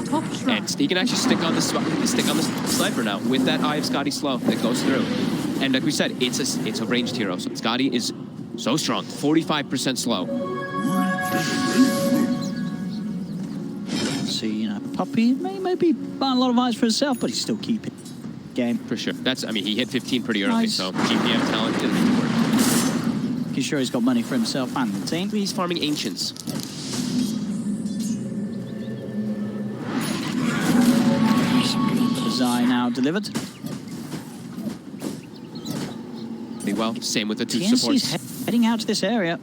And he can actually stick on the sniper now with that Eye of Scotty slow that goes through. And like we said, it's a ranged hero. So Scotty is so strong, 45% slow. See, Puppy may be buying a lot of eyes for himself, but he's still keeping game. For sure. He hit 15 pretty early, so GPM talent didn't need to work. He's sure he's got money for himself and the team. He's farming Ancients. Zai now delivered. Well, same with the two TNC's supports. Heading out to this area.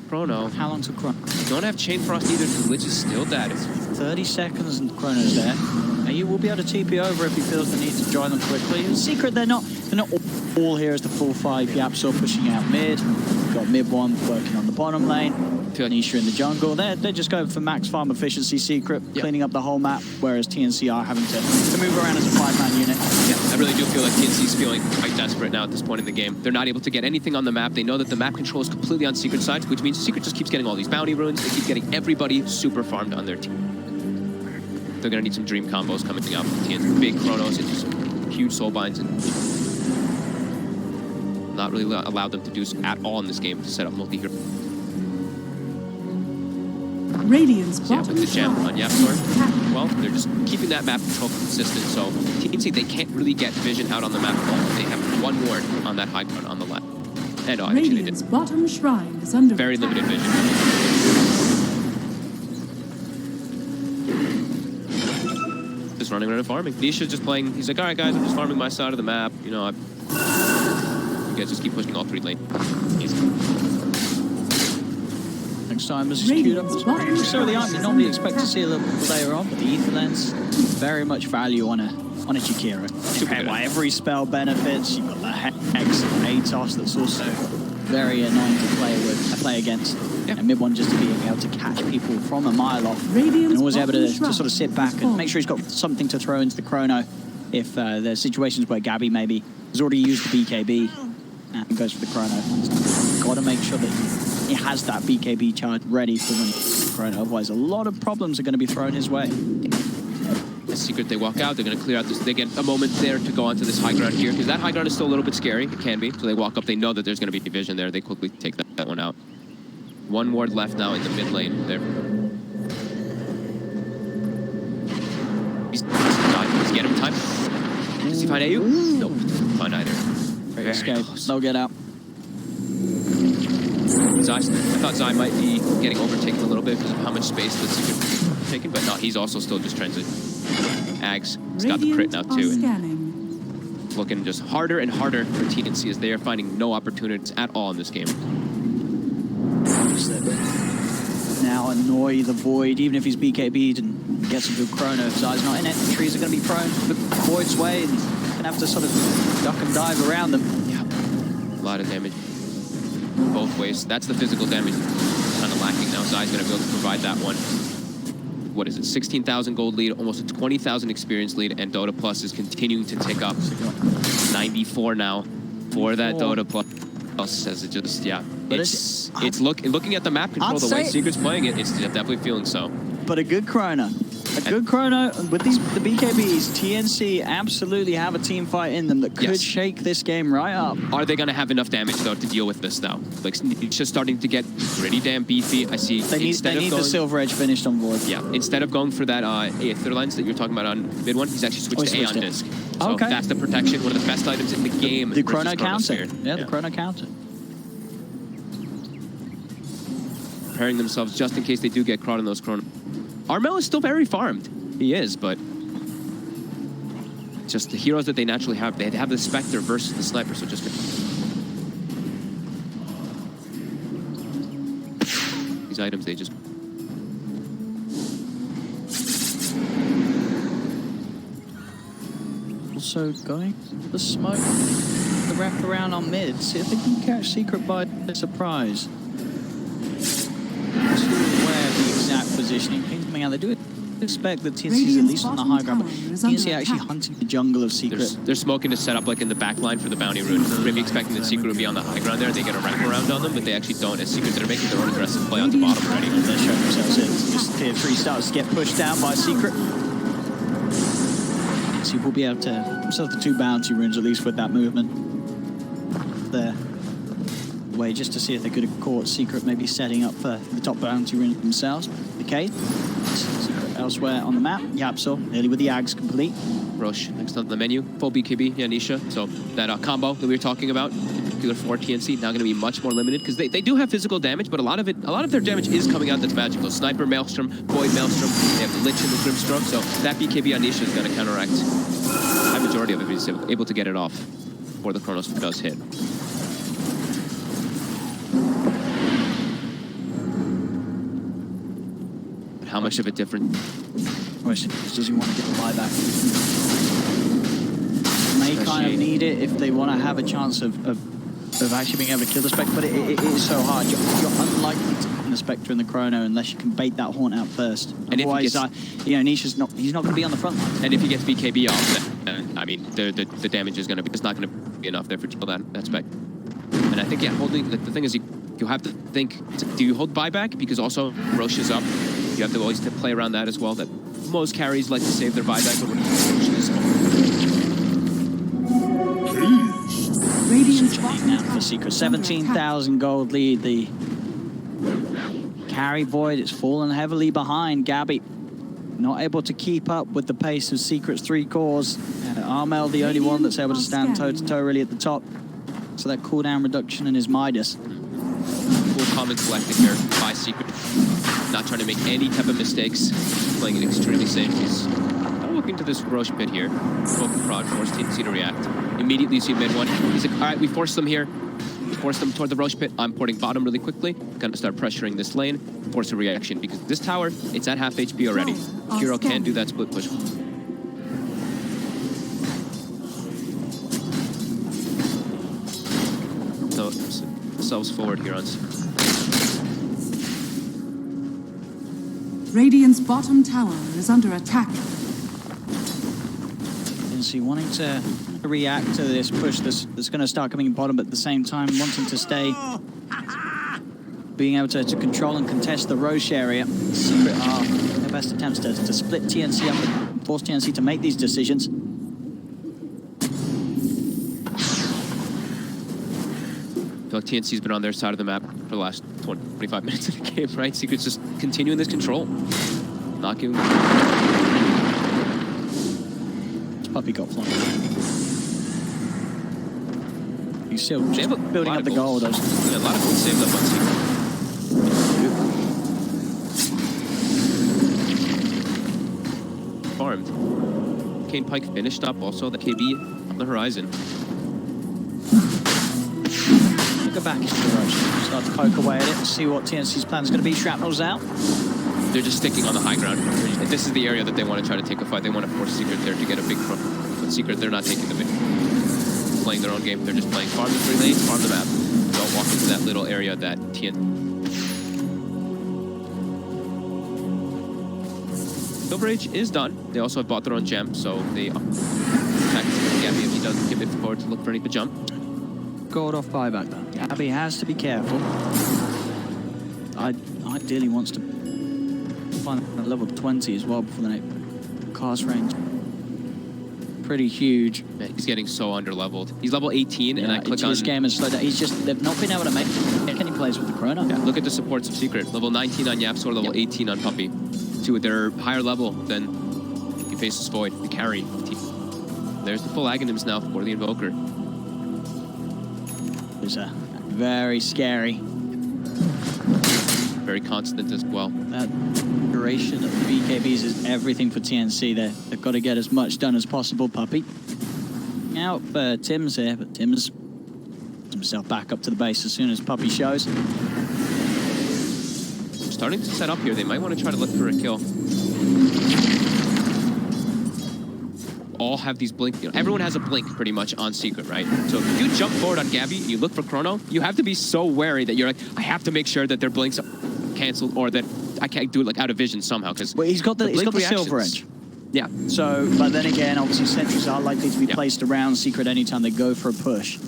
Chrono. How long till Chrono? Don't have Chain Frost either, because Lich is still dead. 30 seconds and Chrono's there. You will be able to TP over if he feels the need to join them quickly. In Secret, they're not all here as the full 5 Yapsel pushing out mid. We've got mid one working on the bottom lane. feel like Nisha in the jungle. They're just going for max farm efficiency secret, cleaning up the whole map, whereas TNC are having to move around as a 5-man unit. Yeah, I really do feel like TNC's feeling quite desperate now at this point in the game. They're not able to get anything on the map. They know that the map control is completely on Secret's side, which means Secret just keeps getting all these bounty runes. They keep getting everybody super farmed on their team. They're going to need some dream combos coming up from TNC. Big Chronos into some huge soul binds and not really allow them to do at all in this game to set up multi-hero. Radiant's Yeah, bottom with the gem tower on Yapsor. Well, they're just keeping that map control consistent, so TNC, they can't really get vision out on the map at all. They have one ward on that high ground on the left. And actually they Radiant's did. bottom shrine is under Very attack. limited vision. Just running around and farming. Nisha's just playing. He's like, all right, guys, I'm just farming my side of the map. You know, you guys just keep pushing all 3 lanes. Next time this is queued up. So the item you normally expect to see a little bit later on, but the Ether Lens, very much value on a Jakiro. Why every spell benefits. You've got the Hex and Atos that's also very annoying to play against. And mid one just to be able to catch people from a mile off. And always able to sort of sit back and make sure he's got something to throw into the chrono if there's situations where Gabby maybe has already used the BKB and goes for the chrono. Got to make sure that he has that BKB charge ready for when he gets the chrono. Otherwise, a lot of problems are going to be thrown his way. The Secret, they walk out, they're going to clear out this. They get a moment there to go onto this high ground here, because that high ground is still a little bit scary. It can be. So they walk up, they know that there's going to be division there. They quickly take that one out. 1 ward left now in the mid lane there. He's get him time. Does he find AU? Nope, doesn't find either. Very scared. No get out. I thought Zai might be getting overtaken a little bit because of how much space the Secret is taking, but no, he's also still just trying to. Ags, he's got the crit now too. And it's looking just harder and harder for TNC as they are finding no opportunities at all in this game. Now annoy the Void, even if he's BKB'd and gets a good chrono. If Zai's not in it, the trees are going to be prone the Void's way, and he's going to have to sort of duck and dive around them. Yeah, a lot of damage both ways. That's the physical damage kind of lacking now. Zai's going to be able to provide that one. What is it, 16,000 gold lead, almost a 20,000 experience lead, and Dota Plus is continuing to tick up. 94 now for that Dota Plus. As it just, but it's looking at the map control, the way Secret's playing it, it's definitely feeling so. But a good chrono. A good chrono with the BKBs, TNC absolutely have a team fight in them that could shake this game right up. Are they going to have enough damage, though, to deal with this, though? Like, it's just starting to get pretty damn beefy. I see. They need the Silver Edge finished on board. Yeah, instead of going for that Aether Lens that you were talking about on mid one, he's actually switched to Aeon Disc. So that's the protection, one of the best items in the game. The chrono counter. Yeah, the chrono counter. Preparing themselves just in case they do get caught in those chrono. Armel is still very farmed. He is, but just the heroes that they naturally have. They have the Spectre versus the Sniper, so just these items, they just also going for the smoke, the wrap around on mid. See if they can catch Secret by surprise. Not too aware of the exact positioning. Things coming out. They do expect the TNC is at least on the high ground, but TNC actually hunting the jungle of Secret. They're smoking to set up like in the back line for the bounty rune. Maybe expecting that Secret would be on the high ground there. They get a wraparound on them, but they actually don't. As Secret, they're making their own aggressive play on the bottom already. They're showing themselves in. This tier 3 starts to get pushed down by Secret. So we'll be able to himself the 2 bounty runes at least with that movement there. Way just to see if they could have caught Secret maybe setting up for the top bounty rune themselves. The case. Secret elsewhere on the map. Yapsor nearly with the Ags complete. Roche next on the menu. Full BKB, Nisha. So that combo that we were talking about, particular for TNC, now going to be much more limited because they do have physical damage, but a lot of their damage is coming out that's magical. Sniper Maelstrom, Void Maelstrom, they have the Lich and the Grimstroke, so that BKB on Nisha is going to counteract the high majority of it. He's able to get it off before the Chronos does hit. How much of a different question is, does he want to get the buyback? May kind of need it if they want to have a chance of of actually being able to kill the Spectre, but it is so hard. You're unlikely to find the Spectre and the Chrono unless you can bait that Haunt out first. And otherwise, Nisha's he's not going to be on the front line. And if he gets BKB off, I mean, the damage is going to be, it's not going to be enough there for that Spectre. And I think, yeah, holding, the thing is, you have to think, do you hold buyback? Because also Roche is up. You have to always play around that as well. That most carries like to save their buyback, but when Roche is Radiant's now for Secret. 17,000 gold lead. The carry Void is fallen heavily behind. Gabby not able to keep up with the pace of Secret's 3 cores. Armel the only one that's able to stand toe-to-toe really at the top. So that cooldown reduction in his Midas. full common collecting here by Secret. Not trying to make any type of mistakes. Playing it extremely safe. He's looking to this Roche pit here. Focus prod, force TNC to react. Immediately you see mid one. He's like, all right, we forced them here. We forced them toward the Roche pit. I'm porting bottom really quickly. Gonna start pressuring this lane. Force a reaction because this tower, it's at half HP already. Hero can't do that split push. So, themselves forward here on. Radiant's bottom tower is under attack. TNC wanting to react to this push that's going to start coming in bottom, but at the same time wanting to stay, being able to control and contest the Roche area. Secret are their best attempts to split TNC up and force TNC to make these decisions. I feel like TNC's been on their side of the map for the last 25 minutes of the game, right? Secret's just continuing this control. Not giving... Puppy got flunked. He's still building up the gold. Yeah, a lot of gold saved up on Secret. Farmed. Kane Pike finished up also. The KB on the horizon. Go back into the Roche. Start to poke away at it, see what TNC's plan is going to be. Shrapnel's out. They're just sticking on the high ground. This is the area that they want to try to take a fight. They want to force Secret there to get a big front. But Secret, they're not taking the big, playing their own game. They're just playing farm the 3 lanes, farm the map. Don't walk into that little area that Silver Age is done. They also have bought their own gem, so they attack Gabby if he doesn't give it forward to look for any to jump. Gold off buyback though. Gabby has to be careful. Ideally wants to find that level 20 as well before the next cast range. Pretty huge. Man, he's getting so under-leveled. He's level 18, and I click on... This game has slowed down. They've not been able to make any plays with the Chrono. Yeah, look at the supports of Secret. Level 19 on Yapsor, level 18 on Puppy. They're higher level than he faces Void, the carry team. There's the full Aghanims now for the Invoker. It's very scary. Very constant as well. That duration of the BKBs is everything for TNC. They've got to get as much done as possible, Puppy. Out for Tim's here, but Tim's himself back up to the base as soon as Puppy shows. Starting to set up here. They might want to try to look for a kill. All have these blink. You know, everyone has a blink pretty much on Secret, right? So if you jump forward on Gabby and you look for Chrono, you have to be so wary that you're like, I have to make sure that their blinks are canceled or that I can't do it like out of vision somehow. Because he's got the Silver Edge. Yeah. So, but then again, obviously sentries are likely to be placed around Secret anytime they go for a push.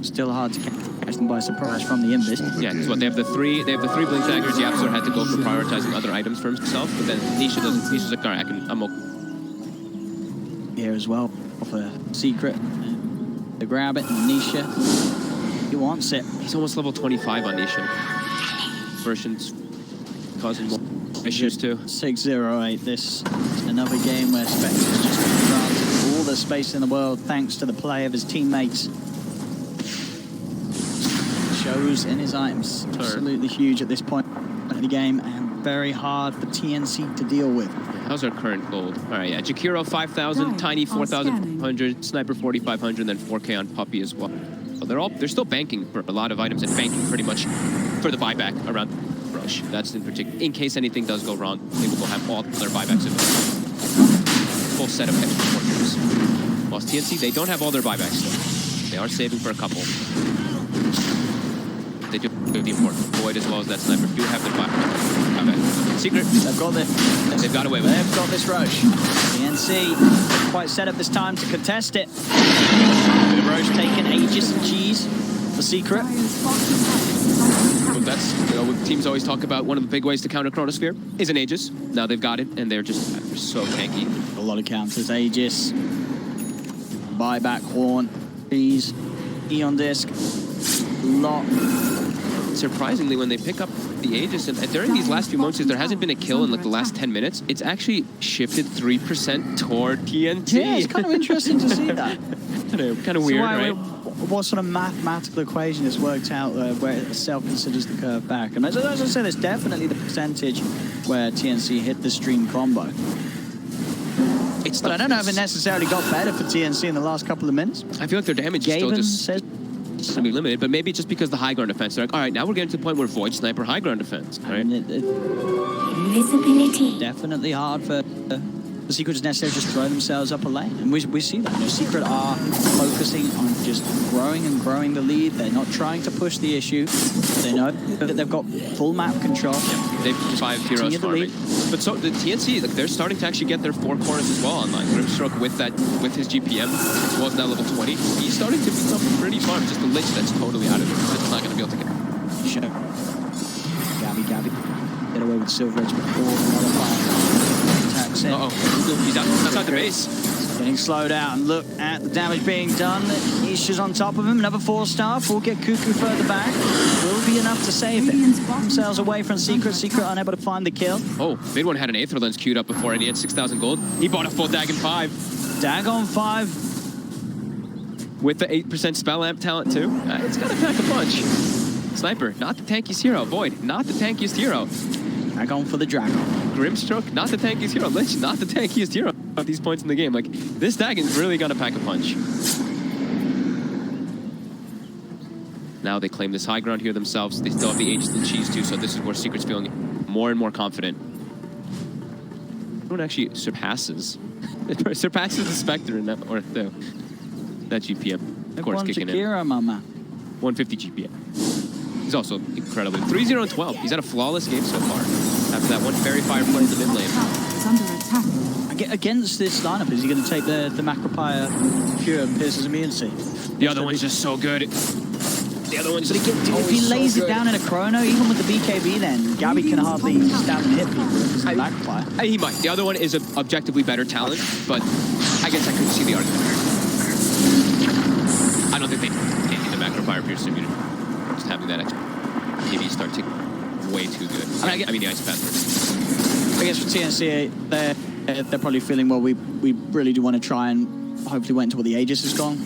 Still hard to catch them by surprise from the Invis. Yeah, because what they have the three blink daggers. Yapsor had to go for prioritizing other items for himself, but then Nisha doesn't. Nisha's like, all right, I'm okay. Here as well for Secret. They grab it, and Nisha, he wants it. He's almost level 25 on Nisha. Version's causing more issues too. 6-0-8. This is another game where Spectre's just been granted all the space in the world thanks to the play of his teammates. Shows in his items. Absolutely huge at this point of the game and very hard for TNC to deal with. How's our current gold? All right, yeah. Jakiro 5,000, Tiny 4,500, Sniper 4,500, and then 4K on Puppy as well. So they're still banking for a lot of items and banking pretty much for the buyback around Rush. That's in particular. In case anything does go wrong, they will have all their buybacks available. Full set of extra porters. Whilst TNC, they don't have all their buybacks still. They are saving for a couple. They do the important. Void as well as that sniper do have their fire. Secret. They've got this. They've got away with it. They've got this rush. TNC quite set up this time to contest it. Bit of rush taken ages and G's. The Secret. Well, that's, you know, what teams always talk about. One of the big ways to counter Chronosphere is an Aegis. Now they've got it, and they're so tanky. A lot of counters. Aegis. Buyback Horn. Bees. Eon Disc. Lot. Surprisingly, when they pick up the Aegis, and during these last few moments, there hasn't been a kill in like the last 10 minutes. It's actually shifted 3% toward TNT. Yeah, it's kind of interesting to see that. kind of weird, right? What sort of mathematical equation is worked out where it self-considers the curve back? And as I said, there's definitely the percentage where TNC hit the stream combo. But I don't know if it necessarily got better for TNC in the last couple of minutes. I feel like their damage is still just be limited, but maybe just because the high ground defense, they're like, all right, now we're getting to the point where Void Sniper high ground defense, right? Visibility. Definitely hard for the Secret to necessarily just throw themselves up a lane. And we see that. The Secret are focusing on just growing and growing the lead. They're not trying to push the issue. They know that they've got full map control. Yeah, they've 5 heroes farming. But so the TNC, like, they're starting to actually get their 4 corners as well online. Grimstroke with his GPM, as well as now level 20, he's starting to become pretty farmed. Just the Lich that's totally out of it. That's not going to be able to get. Sure. Gabby. Get away with Silver Edge before another fire. Attacks in. Uh-oh. He's outside the base. Getting slowed out, and look at the damage being done. Isha's on top of him, another 4-star. We'll get Cuckoo further back. Will be enough to save it. Themselves away from Secret. Secret unable to find the kill. Oh, Mid-One had an Aether Lens queued up before, and he had 6,000 gold. He bought a full Dagon 5. Dagon 5. With the 8% spell amp talent, too. It's gonna pack a punch. Sniper, not the tankiest hero. Void, not the tankiest hero. Dagon for the Dragon. Grimstroke, not the tankiest hero. Lich, not the tankiest hero at these points in the game. Like, this Dagon's really gonna pack a punch. Now they claim this high ground here themselves. They still have the Aegis and Cheese too, so this is where Secret's feeling more and more confident. Everyone actually surpasses the Spectre in that, or that GPM. Of course, kicking in. Mama. 150 GPM. He's also incredibly 3-0 and 12. He's had a flawless game so far. After that one fairy fire play in the mid lane. Is under attack. Against this lineup, is he going to take the Macropire Pure and Pierce's immunity? The other one's just so good. The other one's just if he lays it down in a chrono, even with the BKB, then Gabby can hardly stand and hit people with his Macropire. He might. The other one is an objectively better talent, but I guess I couldn't see the argument there. I don't think they need the Macropire Pierce immunity. Just having that extra maybe start to way too good. I mean the Ice Path. I guess for TNC, they're probably feeling, well, we really do want to try and hopefully wait until the Aegis is gone.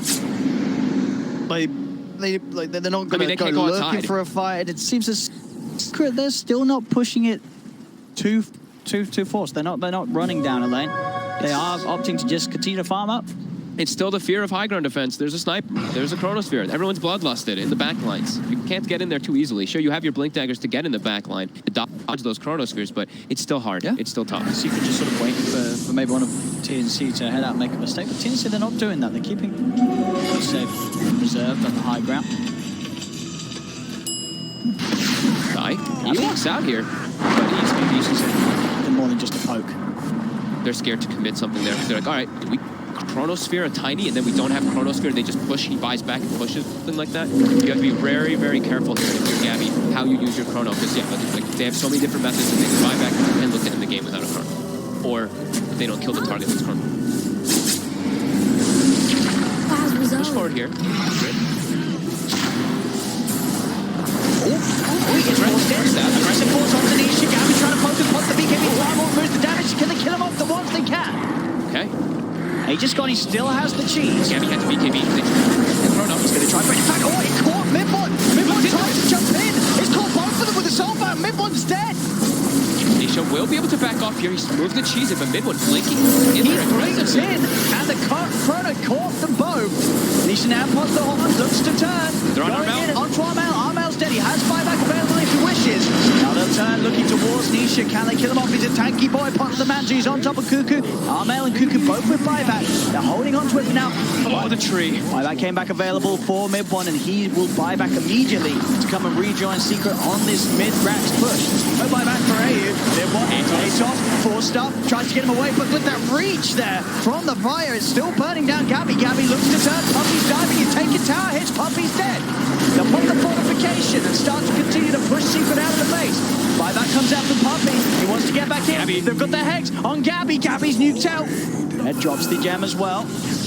They're not going to go looking for a fight. It seems as they're still not pushing it too forced. They're not running down a lane. They are opting to just continue to farm up. It's still the fear of high ground defense. There's a sniper. There's a Chronosphere. Everyone's bloodlusted in the back lines. You can't get in there too easily. Sure, you have your Blink Daggers to get in the back line, to dodge those Chronospheres, but it's still hard. Yeah. It's still tough. Secret just sort of waiting for maybe one of TNC to head out and make a mistake. But TNC, they're not doing that. They're keeping safe, reserved on the high ground. He walks out here, but he's more than just a poke. They're scared to commit something there. They're like, all right, do we Chronosphere a tiny, and then we don't have Chronosphere, they just push, he buys back and pushes, something like that. You have to be very, very careful here if you're Gabby, how you use your Chrono, because yeah, like, they have so many different methods, and they can buy back and look to end the game without a Chrono. Or if they don't kill the target with Chrono. Push forward here. He gets forced in. Aggressive force on the niche. Gabby trying to poke and pop the BKB. Primal moves the damage. Can they kill him off the ones they can? Okay. Aegis gone, he still has the cheese. Gabby had to BKB. He's going to try, but in fact, oh, he caught Mid-One. Mid-One tries to jump in. He's caught both of them with a soulbound. Mid-One's dead. Nisha will be able to back off here. He's moved the cheese, but Mid-One blinking. He brings in, and the Chrono caught them both. Nisha now pots the horn, looks to turn. They're on Armel. Armel. Onto Armel. Armel's dead. He has buyback available if he wishes. reaches. Another turn looking towards Nisha. Can they kill him off? He's a tanky boy. Pot the man. He's on top of Cuckoo. Armel and Cuckoo both with buyback. They're holding on to it now. Oh, the tree. Buyback came back available for mid one, and he will buy back immediately to come and rejoin Secret on this mid-Rax push. No buyback for AU. Mid one, takes off, forced up, tries to get him away, but with that reach there from the fire, it's still burning down Gabby. Gabby looks to turn, Puppy's diving, he's taking tower hits, Puppy's dead. They'll pop the fortification and start to continue to push Secret out of the base. Buyback comes out from Puppy, he wants to get back in. Gabby. They've got their Hex on Gabby, Gabby's nuked out. Ed drops the gem as well.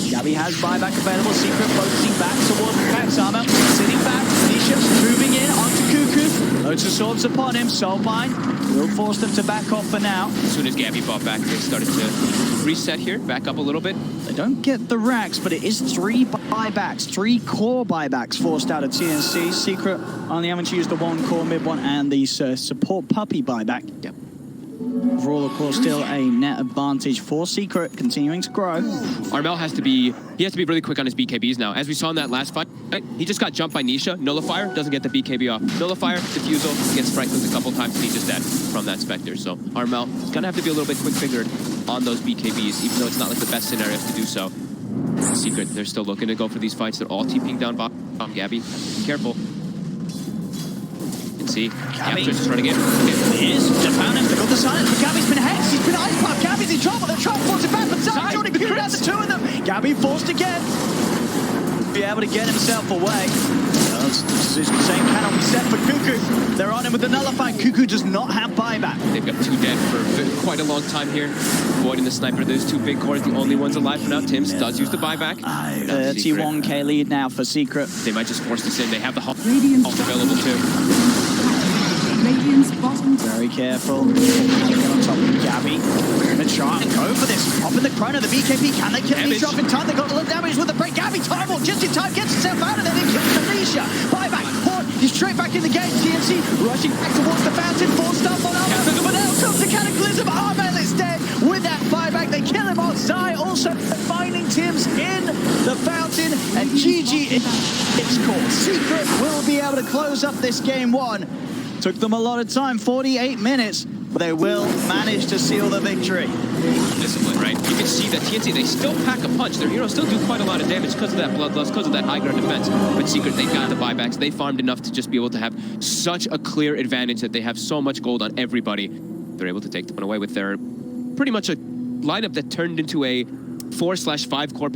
Gabby has buyback available. Secret focusing back towards Pax Armor. Sitting back. Nisha moving in onto Cuckoo. Loads of swords upon him. Soulbind will force them to back off for now. As soon as Gabby bought back, they started to reset here, back up a little bit. They don't get the racks, but it is 3 buybacks, 3 core buybacks forced out of TNC. Secret only having to use the 1 core mid one and the support Puppy buyback. Yep. Overall, of course, still a net advantage for Secret, continuing to grow. Armel has to be really quick on his BKBs now. As we saw in that last fight, right? He just got jumped by Nisha. Nullifier, doesn't get the BKB off. Nullifier, Diffusal, gets Franklin a couple times, and he's just dead from that Spectre. So Armel is going to have to be a little bit quick-fingered on those BKBs, even though it's not like the best scenarios to do so. Secret, they're still looking to go for these fights. They're all TPing down bottom. Gabby, be careful. See, Gabby's just running in. He is. Just found him. They got the silence, but Gabby's been hexed. He's been ice puffed. Gabby's in trouble. They're trying to force it back, but Zai's already cleared out the 2 of them. Gabby forced again. Be able to get himself away. Decision saying cannot be set for Cuckoo. They're on him with the nullify. Cuckoo does not have buyback. They've got 2 dead for quite a long time here. Avoiding the sniper. Those 2 big cores, the only ones alive for now. Tims does use the buyback. 31k lead now for Secret. They might just force this in. They have the Hulk available too. Radiant's bottom Very careful. Get on top of Gabby. They're going to try and go for this. Popping the chrono, the BKB. Can they kill Damage. Nisha off in time? They got a little damage with the break. Gabby, time walk just in time. Gets himself out of there. They kill Nisha. Buyback. Port. He's straight back in the game. TNC rushing back towards the fountain. Forced up on Armel. But now comes the Cataclysm. Armel is dead. With that buyback, they kill him on Zai. Also finding Tims in the fountain. And GG it's called. Secret will be able to close up this game 1. Took them a lot of time, 48 minutes, but they will manage to seal the victory. Discipline, right? You can see that TNC, they still pack a punch. Their heroes still do quite a lot of damage because of that bloodlust, because of that high ground defense. But Secret, they've got the buybacks. They farmed enough to just be able to have such a clear advantage that they have so much gold on everybody. They're able to take the one away with their pretty much a lineup that turned into a 4/5 core